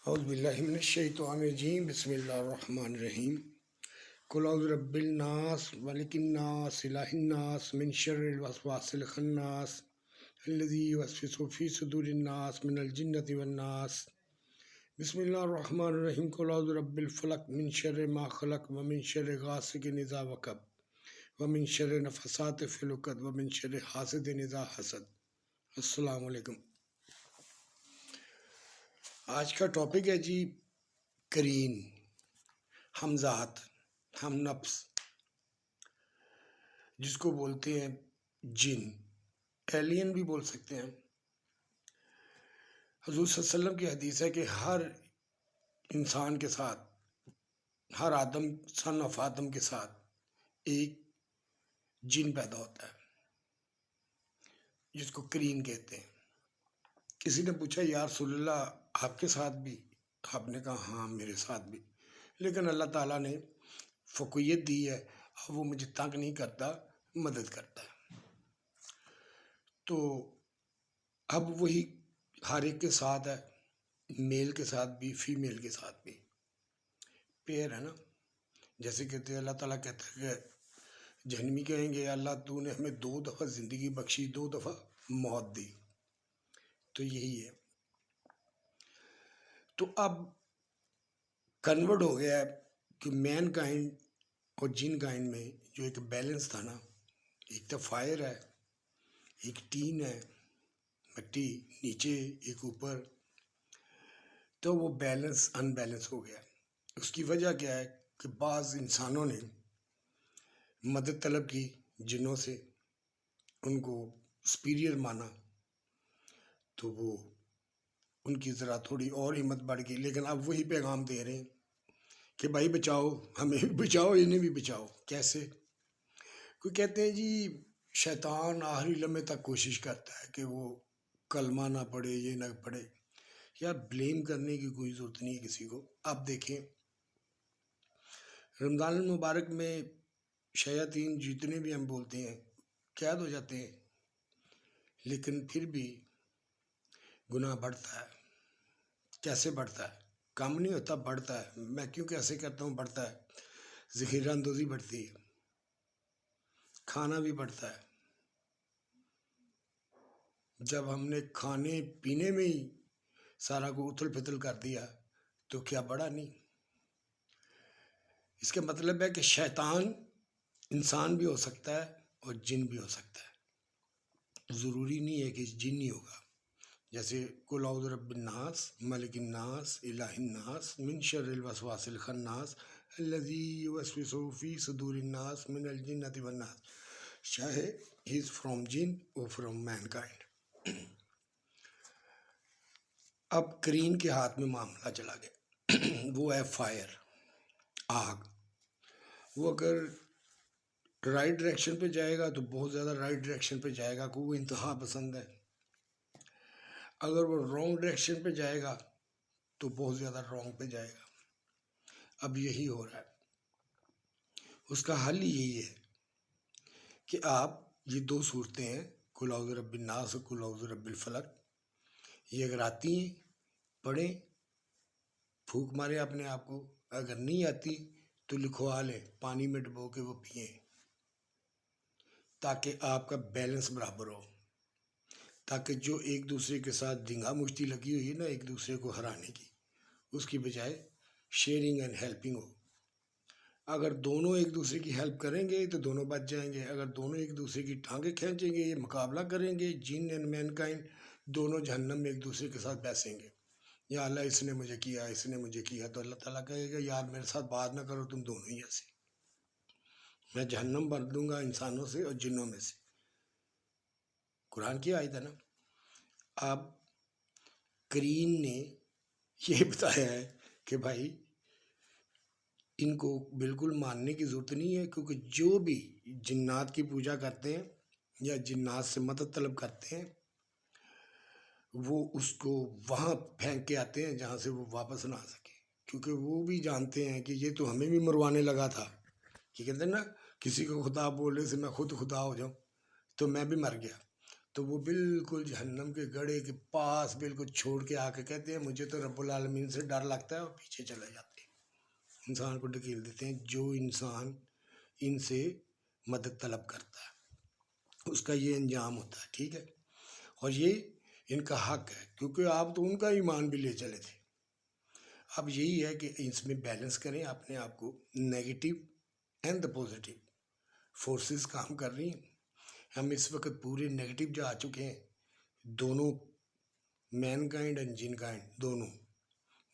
اعوذ باللہ من الشیطان الرجیم بسم اللہ الرحمن الرحیم قل اعوذ برب الناس ملک الناس الہ الناس من شر الوسواس الخناس الذی یوسوس فی صدور الناس من الجنۃ والناس بسم اللہ الرحمن الرحیم قل اعوذ برب الفلق من شر ما خلق ومن شر غاسق اذا وقب ومن شر نفثات فی العقد ومن شر حاسد اذا حسد۔ السلام علیکم۔ آج کا ٹاپک ہے جی قرین، ہم ذات، ہم نفس، جس کو بولتے ہیں جن، ایلین بھی بول سکتے ہیں۔ حضور صلی اللہ علیہ وسلم کی حدیث ہے کہ ہر انسان کے ساتھ، ہر آدم سن آف آدم کے ساتھ ایک جن پیدا ہوتا ہے جس کو قرین کہتے ہیں۔ کسی نے پوچھا یا رسول اللہ آپ کے ساتھ بھی؟ آپ نے کہا ہاں میرے ساتھ بھی، لیکن اللہ تعالیٰ نے فوقیت دی ہے، اب وہ مجھے تنگ نہیں کرتا، مدد کرتا ہے۔ تو اب وہی ہر ایک کے ساتھ ہے، میل کے ساتھ بھی فیمیل کے ساتھ بھی پیر ہے نا۔ جیسے کہتے ہیں اللہ تعالیٰ کہتا ہے کہ جہنمی کہیں گے اللہ تو نے ہمیں 2 دفعہ زندگی بخشی، 2 دفعہ موت دی، تو یہی ہے۔ تو اب کنورٹ ہو گیا ہے کہ مین کائنڈ اور جن کائنڈ میں جو ایک بیلنس تھا نا، ایک تو فائر ہے، ایک ٹین ہے، مٹی نیچے ایک اوپر، تو وہ بیلنس ان بیلنس ہو گیا۔ اس کی وجہ کیا ہے کہ بعض انسانوں نے مدد طلب کی جنوں سے، ان کو سپیریئر مانا، تو وہ ان کی ذرا تھوڑی اور ہمت بڑھ گئی، لیکن اب وہی پیغام دے رہے ہیں کہ بھائی بچاؤ، ہمیں بھی بچاؤ، انہیں بھی بچاؤ۔ کیسے؟ کوئی کہتے ہیں جی شیطان آخری لمحے تک کوشش کرتا ہے کہ وہ کلمہ نہ پڑھے، یہ نہ پڑھے۔ یار بلیم کرنے کی کوئی ضرورت نہیں ہے کسی کو۔ آپ دیکھیں رمضان المبارک میں شیاطین جتنے بھی ہم بولتے ہیں قید ہو جاتے ہیں، لیکن پھر بھی گناہ بڑھتا ہے۔ کیسے بڑھتا ہے؟ کم نہیں ہوتا، بڑھتا ہے۔ میں کیوں کیسے کہتا ہوں بڑھتا ہے؟ ذخیرہ اندوزی بڑھتی ہے، کھانا بھی بڑھتا ہے۔ جب ہم نے کھانے پینے میں ہی سارا کو اتھل پھتل کر دیا تو کیا بڑا نہیں؟ اس کا مطلب ہے کہ شیطان انسان بھی ہو سکتا ہے اور جن بھی ہو سکتا ہے، ضروری نہیں ہے کہ جن ہی ہوگا۔ جیسے قل اعوذ برب الناس ملک الناس الہ الناس من شر الوسواس الخناس الذی یوسوس فی صدور الناس من الجنۃ والناس، چاہے ہی از فرام جن اور فرام مین کائنڈ۔ اب قرین کے ہاتھ میں معاملہ چلا گیا، وہ ہے فائر، آگ۔ وہ اگر رائٹ ڈائریکشن پہ جائے گا تو بہت زیادہ رائٹ ڈائریکشن پہ جائے گا، کو وہ انتہا پسند ہے۔ اگر وہ رانگ ڈائریکشن پہ جائے گا تو بہت زیادہ رانگ پہ جائے گا۔ اب یہی ہو رہا ہے۔ اس کا حل یہی ہے کہ آپ یہ 2 صورتیں ہیں، قل اعوذ برب الناس اور قل اعوذ برب الفلق، یہ اگر آتی ہیں پڑھیں، پھونک مارے اپنے آپ کو۔ اگر نہیں آتی تو لکھوا لیں، پانی میں ڈبو کے وہ پئیں، تاکہ آپ کا بیلنس برابر ہو، تاکہ جو ایک دوسرے کے ساتھ ڈنگا مشتی لگی ہوئی ہے نا ایک دوسرے کو ہرانے کی، اس کی بجائے شیئرنگ اینڈ ہیلپنگ ہو۔ اگر دونوں ایک دوسرے کی ہیلپ کریں گے تو دونوں بچ جائیں گے۔ اگر دونوں ایک دوسرے کی ٹانگیں کھینچیں گے، یہ مقابلہ کریں گے، جن اینڈ مین کائنڈ دونوں جہنم میں ایک دوسرے کے ساتھ بیسیں گے۔ یا اللہ اس نے مجھے کیا، اس نے مجھے کیا، تو اللہ تعالیٰ کہے گا یار میرے ساتھ بات نہ کرو، تم دونوں ہی ایسے، میں جہنم بھر دوں گا انسانوں سے اور جنوں میں سے۔ قرآن کی آیت ہے نا۔ اب قرین نے یہ بتایا ہے کہ بھائی ان کو بالکل ماننے کی ضرورت نہیں ہے، کیونکہ جو بھی جنات کی پوجا کرتے ہیں یا جنات سے مدد طلب کرتے ہیں، وہ اس کو وہاں پھینک کے آتے ہیں جہاں سے وہ واپس نہ آ سکے، کیونکہ وہ بھی جانتے ہیں کہ یہ تو ہمیں بھی مروانے لگا تھا۔ کہ کہتے ہیں نا کسی کو خدا بولنے سے میں خود خدا ہو جاؤں، تو میں بھی مر گیا۔ تو وہ بالکل جہنم کے گڑھے کے پاس بالکل چھوڑ کے آ کے کہتے ہیں مجھے تو رب العالمین سے ڈر لگتا ہے، اور پیچھے چلے جاتے ہیں، انسان کو ڈھکیل دیتے ہیں۔ جو انسان ان سے مدد طلب کرتا ہے اس کا یہ انجام ہوتا ہے، ٹھیک ہے، اور یہ ان کا حق ہے، کیونکہ آپ تو ان کا ایمان بھی لے چلے تھے۔ اب یہی ہے کہ اس میں بیلنس کریں اپنے آپ کو، negative and the positive forces کام کر رہی ہیں۔ ہم اس وقت پورے نیگیٹو جا چکے ہیں، دونوں مین کائنڈ اینڈ جن کائنڈ دونوں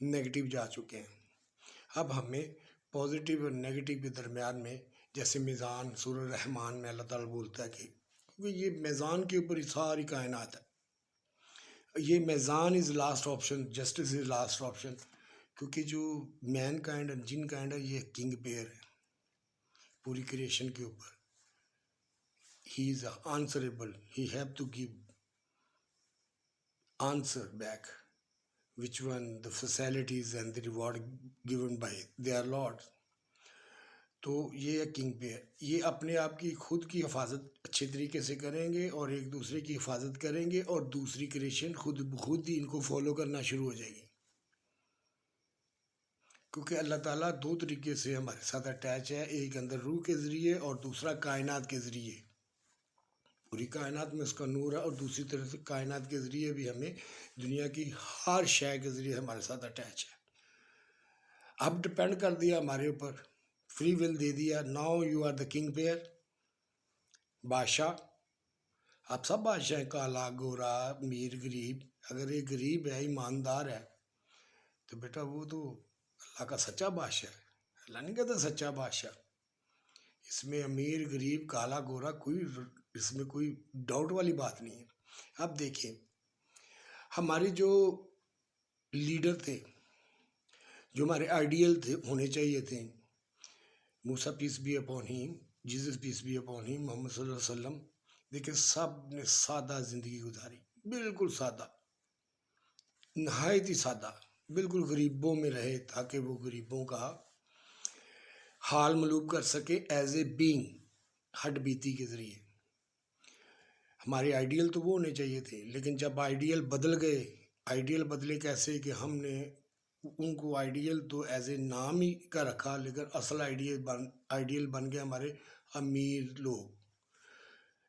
نیگیٹو جا چکے ہیں۔ اب ہمیں پازیٹیو اور نیگیٹو کے درمیان میں، جیسے میزان سورہ رحمان میں اللہ تعالیٰ بولتا ہے کہ کیونکہ یہ میزان کے اوپر ہی ساری کائنات ہے، یہ میزان is last option, justice is last option, کیونکہ جو mankind and jinnkind ہے یہ کنگ پیئر ہے پوری کریشن کے اوپر۔ He is answerable, he have to give answer back which one the facilities and the reward given by their lords۔ تو یہ ہے کنگ پہ، یہ اپنے آپ کی خود کی حفاظت اچھے طریقے سے کریں گے اور ایک دوسرے کی حفاظت کریں گے، اور دوسری کریشن خود بخود ہی ان کو فالو کرنا شروع ہو جائے گی، کیونکہ اللہ تعالیٰ دو طریقے سے ہمارے ساتھ اٹیچ ہے، ایک اندر روح کے ذریعے اور دوسرا کائنات کے ذریعے، پوری کائنات میں اس کا نور ہے، اور دوسری طرف سے کائنات کے ذریعے بھی ہمیں دنیا کی ہر شے کے ذریعے ہمارے ساتھ اٹیچ ہے۔ اب ڈپینڈ کر دیا ہمارے اوپر، فری ول دے دیا، now you are the king pair, بادشاہ، آپ سب بادشاہ ہیں، کالا گورا امیر غریب۔ اگر ایک غریب ہے ایماندار ہے تو بیٹا وہ تو اللہ کا سچا بادشاہ ہے، اللہ نہیں کہتا سچا بادشاہ۔ اس میں امیر غریب کالا گورا اس میں کوئی ڈاؤٹ والی بات نہیں ہے۔ اب دیکھیں ہمارے جو لیڈر تھے، جو ہمارے آئیڈیل تھے، ہونے چاہیے تھے، موسیٰ peace be upon him, Jesus peace be upon him, محمد صلی اللہ علیہ وسلم، دیکھیں سب نے سادہ زندگی گزاری، بالکل سادہ، نہایت ہی سادہ، بالکل غریبوں میں رہے تاکہ وہ غریبوں کا حال معلوم کر سکے ایز اے بینگ، ہڈ بیتی کے ذریعے۔ ہمارے آئیڈیل تو وہ ہونے چاہیے تھے، لیکن جب آئیڈیل بدل گئے، آئیڈیل بدلے کیسے کہ ہم نے ان کو آئیڈیل تو ایز اے نام ہی کا رکھا، لیکن اصل آئیڈیل بن گئے ہمارے امیر لوگ،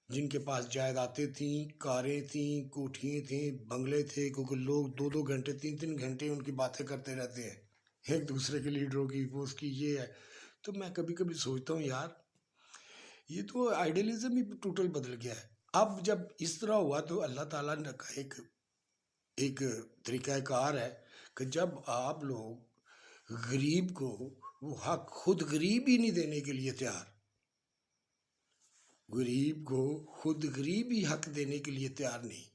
جن کے پاس جائیدادیں تھیں، کاریں تھیں، کوٹھیاں تھیں، بنگلے تھے، کیونکہ لوگ 2 گھنٹے 3 گھنٹے ان کی باتیں کرتے رہتے ہیں ایک دوسرے کے لیڈروں کی، وہ اس کی یہ ہے۔ تو میں کبھی کبھی سوچتا ہوں یار یہ تو آئیڈیلزم ہی ٹوٹل بدل گیا ہے۔ اب جب اس طرح ہوا تو اللہ تعالیٰ نے کا ایک طریقہ کار ہے کہ جب آپ لوگ غریب کو وہ حق خود غریب ہی نہیں دینے کے لیے تیار، غریب کو خود غریب ہی حق دینے کے لیے تیار نہیں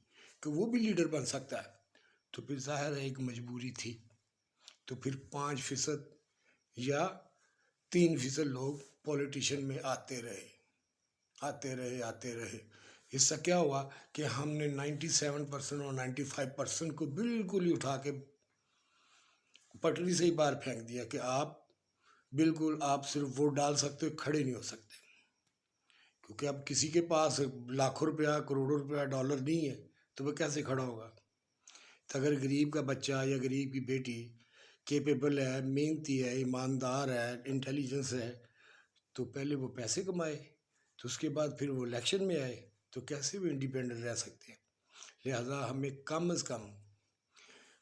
کہ وہ بھی لیڈر بن سکتا ہے، تو پھر ظاہر ہے ایک مجبوری تھی، تو پھر 5% یا 3% لوگ پولیٹیشن میں آتے رہے۔ اس سے کیا ہوا کہ ہم نے 97% اور 95% کو بالکل ہی اٹھا کے پٹری سے ہی باہر پھینک دیا کہ آپ صرف ووٹ ڈال سکتے ہو، کھڑے نہیں ہو سکتے، کیونکہ اب کسی کے پاس لاکھوں روپیہ، کروڑوں روپیہ، ڈالر نہیں ہے تو وہ کیسے کھڑا ہوگا؟ تو اگر غریب کا بچہ یا غریب کی بیٹی کیپیبل ہے، محنتی ہے، ایماندار ہے، انٹیلیجنس ہے، تو پہلے وہ پیسے کمائے، تو اس کے بعد پھر وہ الیکشن میں آئے، تو کیسے وہ انڈیپینڈنٹ رہ سکتے ہیں؟ لہٰذا ہمیں کم از کم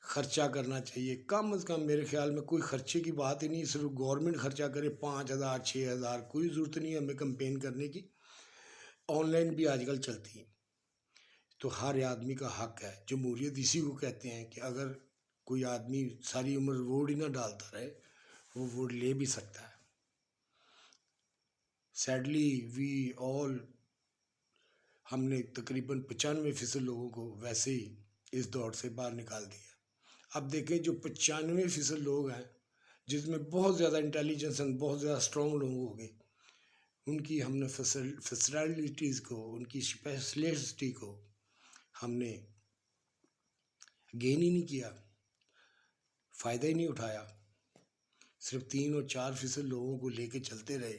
خرچہ کرنا چاہیے، کم از کم، میرے خیال میں کوئی خرچے کی بات ہی نہیں، صرف گورنمنٹ خرچہ کرے 5,000 6,000، کوئی ضرورت نہیں ہمیں کمپین کرنے کی، آن لائن بھی آج کل چلتی ہیں، تو ہر آدمی کا حق ہے۔ جمہوریت اسی کو کہتے ہیں کہ اگر کوئی آدمی ساری عمر ووٹ ہی نہ ڈالتا رہے، وہ ووٹ لے بھی سکتا ہے۔ سیڈلی ہم نے تقریباً 95% لوگوں کو ویسے ہی اس دوڑ سے باہر نکال دیا۔ اب دیکھیں جو 95% لوگ ہیں، جس میں بہت زیادہ انٹیلیجنس ہیں، بہت زیادہ اسٹرانگ لوگ ہو گئے، ان کی ہم نے فیسلٹیز کو، ان کی اسپیشلسٹی کو ہم نے گین ہی نہیں کیا، فائدہ ہی نہیں اٹھایا، صرف 3 اور 4% لوگوں کو لے کے چلتے رہے،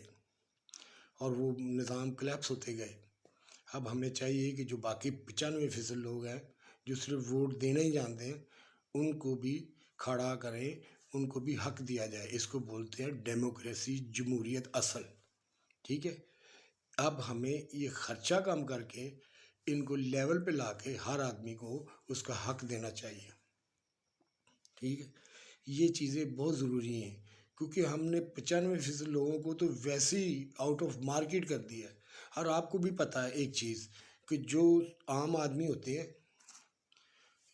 اور وہ نظام کلیپس ہوتے گئے۔ اب ہمیں چاہیے کہ جو باقی 95% لوگ ہیں جو صرف ووٹ دینا ہی جانتے ہیں ان کو بھی کھڑا کریں، ان کو بھی حق دیا جائے. اس کو بولتے ہیں ڈیموکریسی، جمہوریت اصل. ٹھیک ہے. اب ہمیں یہ خرچہ کم کر کے ان کو لیول پہ لا کے ہر آدمی کو اس کا حق دینا چاہیے. ٹھیک ہے. یہ چیزیں بہت ضروری ہیں کیونکہ ہم نے 95% لوگوں کو تو ویسے ہی آؤٹ آف مارکیٹ کر دیا ہے. اور آپ کو بھی پتہ ہے ایک چیز کہ جو عام آدمی ہوتے ہیں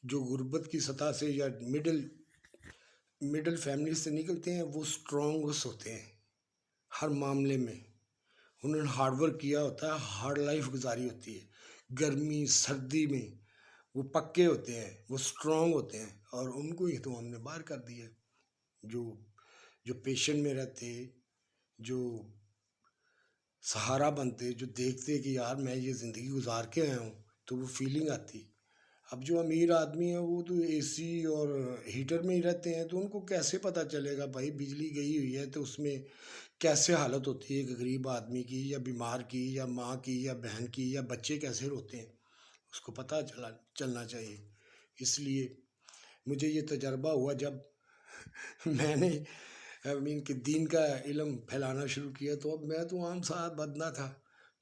جو غربت کی سطح سے یا مڈل فیملی سے نکلتے ہیں وہ اسٹرانگس ہوتے ہیں ہر معاملے میں. انہوں نے ہارڈ ورک کیا ہوتا ہے، ہارڈ لائف گزاری ہوتی ہے، گرمی سردی میں وہ پکے ہوتے ہیں، وہ اسٹرانگ ہوتے ہیں، اور ان کو ہی تو ہم نے باہر کر دیا. جو پیشنٹ میں رہتے، جو سہارا بنتے، جو دیکھتے کہ یار میں یہ زندگی گزار کے آیا ہوں تو وہ فیلنگ آتی. اب جو امیر آدمی ہیں وہ تو اے سی اور ہیٹر میں ہی رہتے ہیں تو ان کو کیسے پتہ چلے گا بھائی بجلی گئی ہوئی ہے تو اس میں کیسے حالت ہوتی ہے ایک غریب آدمی کی، یا بیمار کی، یا ماں کی، یا بہن کی، یا بچے کیسے روتے ہیں. اس کو پتہ چلنا چاہیے. اس لیے مجھے یہ تجربہ ہوا جب میں نے کہ دین کا علم پھیلانا شروع کیا تو اب میں تو عام سا بندہ تھا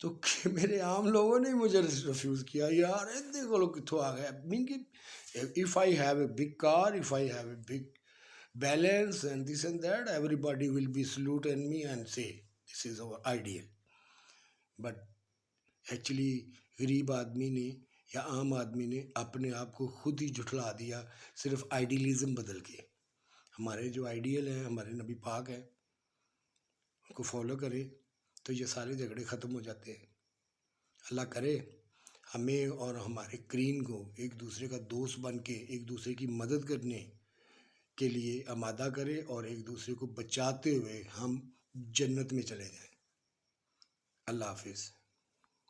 تو میرے عام لوگوں نے مجھے ریفیوز کیا. یار دیکھو لوگ کتوں آ گئے. مین کہ if I have a big car, if I have a big balance and this and that, everybody will be salute at me and say this is our ideal. But actually غریب آدمی نے یا عام آدمی نے اپنے آپ کو خود ہی جھٹلا دیا صرف آئیڈیلزم بدل کے. ہمارے جو آئیڈیل ہیں، ہمارے نبی پاک ہیں، ان کو فالو کرے تو یہ سارے جھگڑے ختم ہو جاتے ہیں. اللہ کرے ہمیں اور ہمارے کرین کو ایک دوسرے کا دوست بن کے ایک دوسرے کی مدد کرنے کے لیے آمادہ کرے اور ایک دوسرے کو بچاتے ہوئے ہم جنت میں چلے جائیں. اللہ حافظ.